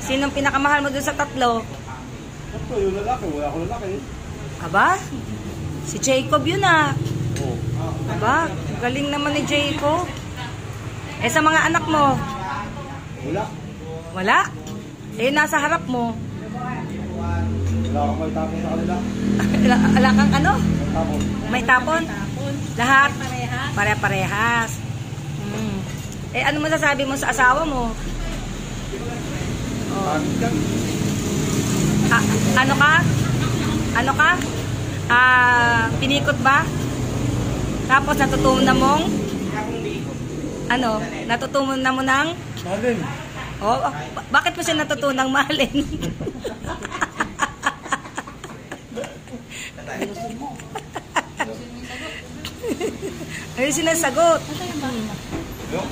Sinong pinakamahal mo dun sa tatlo? Ito, yung lalaki. Wala ko lalaki. Aba? Si Jacob yun ah. Oo. Aba? Galing naman ni Jacob. Eh sa mga anak mo? Wala. Wala? Eh nasa harap mo? Wala akong may tapon sa kanila. Wala kang ano? May tapon. May tapon? Lahat? Parehas. Pare-parehas. Eh ano masasabi mo sa asawa mo? Oh. Pagod ka. Ano ka? Ano ka? Pinikot ba? Tapos natutunan mong? Ano? Natutunan mo ng? Mahalin. Oh, bakit mo siya natutunang mahalin? Ano yung sinasagot? Ito yung bakit. Yung?